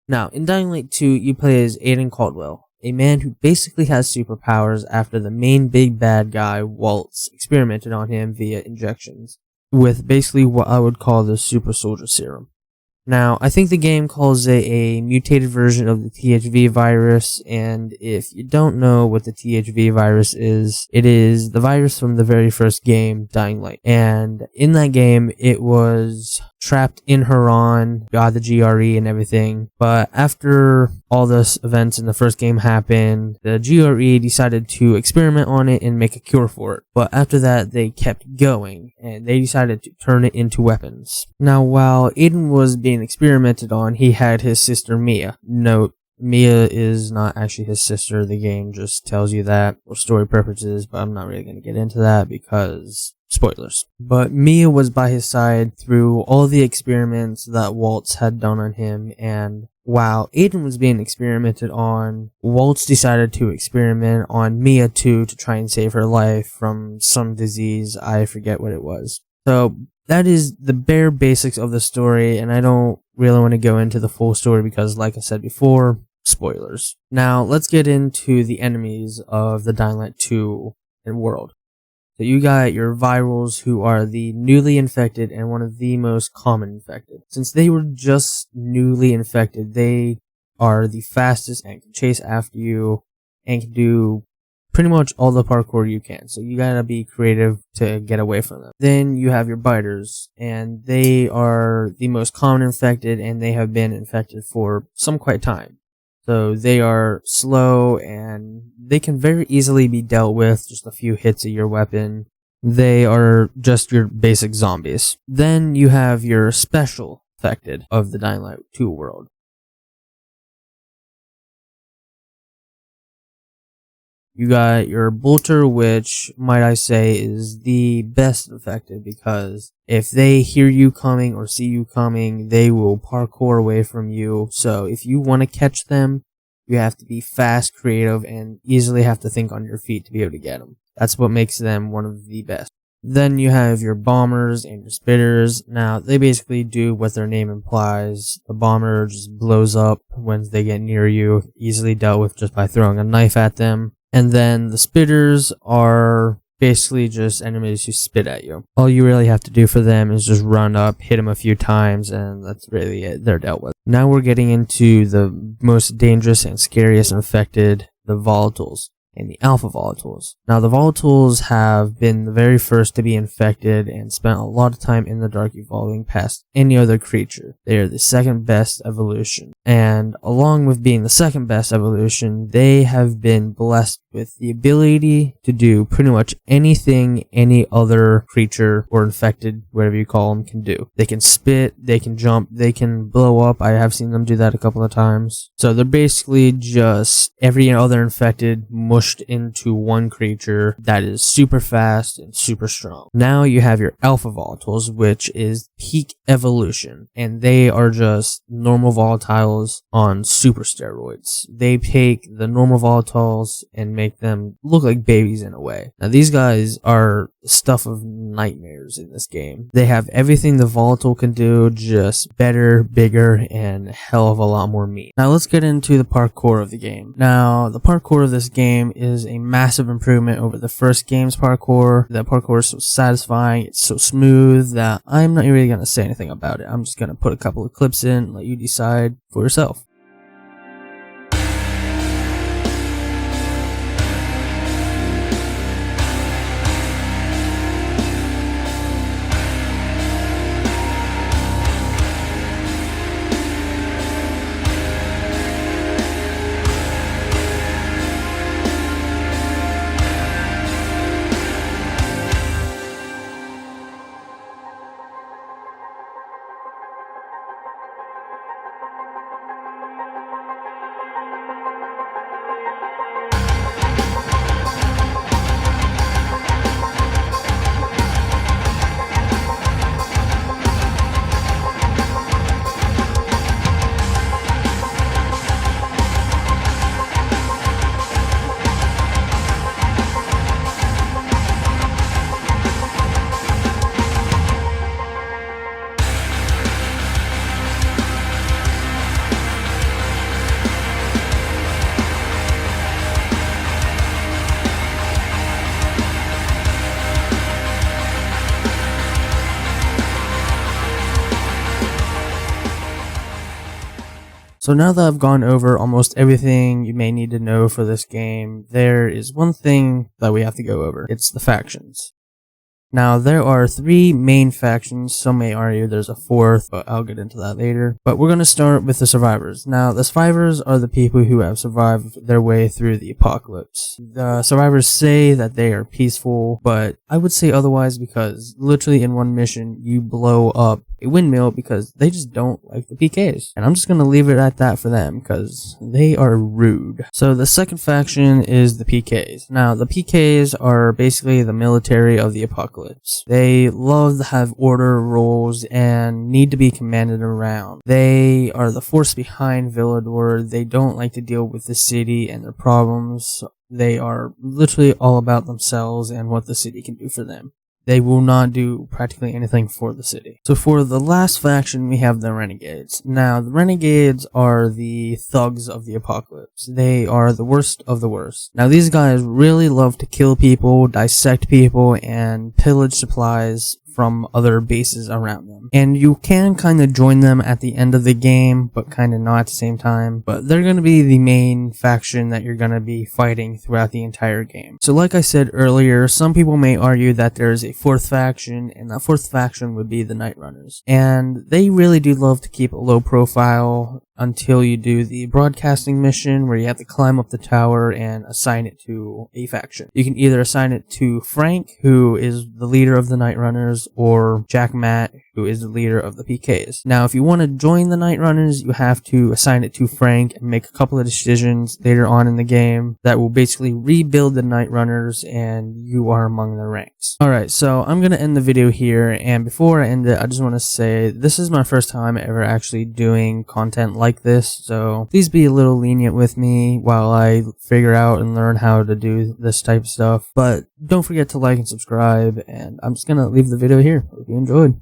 Now, in Dying Light 2, you play as Aiden Caldwell, a man who basically has superpowers after the main big bad guy, Waltz, experimented on him via injections, with basically what I would call the super soldier serum. Now, I think the game calls it a mutated version of the THV virus, and if you don't know what the THV virus is, it is the virus from the very first game, Dying Light. And in that game, it was trapped in Haran, got the GRE and everything, but after all the events in the first game happened, the GRE decided to experiment on it and make a cure for it. But after that, they kept going, and they decided to turn it into weapons. Now, while Aiden was being experimented on, he had his sister Mia. Note, Mia is not actually his sister. The game just tells you that for story purposes, but I'm not really going to get into that because spoilers. But Mia was by his side through all the experiments that Waltz had done on him, and while Aiden was being experimented on, Waltz decided to experiment on Mia too to try and save her life from some disease. I forget what it was. So that is the bare basics of the story, and I don't really want to go into the full story because, like I said before, spoilers. Now, let's get into the enemies of the Dying Light 2 world. So you got your virals, who are the newly infected and one of the most common infected. Since they were just newly infected, they are the fastest and can chase after you and can do pretty much all the parkour you can. So you gotta be creative to get away from them. Then you have your biters, and they are the most common infected, and they have been infected for some quite time. So they are slow, and they can very easily be dealt with, just a few hits of your weapon. They are just your basic zombies. Then you have your special infected of the Dying Light 2 world. You got your bolter, which, might I say, is the best infected, because if they hear you coming or see you coming, they will parkour away from you. So if you want to catch them, you have to be fast, creative, and easily have to think on your feet to be able to get them. That's what makes them one of the best. Then you have your bombers and your spitters. Now, they basically do what their name implies. The bomber just blows up when they get near you, easily dealt with just by throwing a knife at them. And then the spitters are basically just enemies who spit at you. All you really have to do for them is just run up, hit them a few times, and that's really it. They're dealt with. Now we're getting into the most dangerous and scariest infected, the volatiles and the alpha volatiles. Now, the volatiles have been the very first to be infected and spent a lot of time in the dark, evolving past any other creature. They are the second best evolution. And along with being the second best evolution, they have been blessed with the ability to do pretty much anything any other creature or infected, whatever you call them, can do. They can spit, they can jump, they can blow up. I have seen them do that a couple of times. So they're basically just every other infected mushed into one creature that is super fast and super strong. Now you have your alpha volatiles, which is peak evolution, and they are just normal volatiles on super steroids. They take the normal volatiles and make them look like babies in a way. Now these guys are stuff of nightmares in this game. They have everything the volatile can do, just better, bigger, and a hell of a lot more meat. Now let's get into the parkour of the game. Now the parkour of this game is a massive improvement over the first game's parkour. The parkour is so satisfying, it's so smooth that I'm not really going to say anything about it. I'm just going to put a couple of clips in and let you decide for yourself. So now that I've gone over almost everything you may need to know for this game, there is one thing that we have to go over. It's the factions. Now, there are 3 main factions. Some may argue there's a 4th, but I'll get into that later. But we're going to start with the survivors. Now, the survivors are the people who have survived their way through the apocalypse. The survivors say that they are peaceful, but I would say otherwise because literally in one mission, you blow up a windmill because they just don't like the PKs. And I'm just going to leave it at that for them because they are rude. So the second faction is the PKs. Now, the PKs are basically the military of the apocalypse. They love to have order, rules, and need to be commanded around. They are the force behind Villador. They don't like to deal with the city and their problems. They are literally all about themselves and what the city can do for them. They will not do practically anything for the city. So for the last faction, we have the Renegades. Now, the Renegades are the thugs of the apocalypse. They are the worst of the worst. Now, these guys really love to kill people, dissect people, and pillage supplies from other bases around them. And you can kind of join them at the end of the game, but kind of not at the same time. But they're going to be the main faction that you're going to be fighting throughout the entire game. So like I said earlier, some people may argue that there's a 4th faction, and that 4th faction would be the Night Runners. And they really do love to keep a low profile until you do the broadcasting mission where you have to climb up the tower and assign it to a faction. You can either assign it to Frank, who is the leader of the Night Runners, or Jack Matt, who is the leader of the PKs. Now, if you want to join the Night Runners, you have to assign it to Frank and make a couple of decisions later on in the game that will basically rebuild the Night Runners, and you are among the ranks. Alright, so I'm going to end the video here, and before I end it, I just want to say this is my first time ever actually doing content like this, so please be a little lenient with me while I figure out and learn how to do this type of stuff. But don't forget to like and subscribe, and I'm just going to leave the video here. Hope you enjoyed.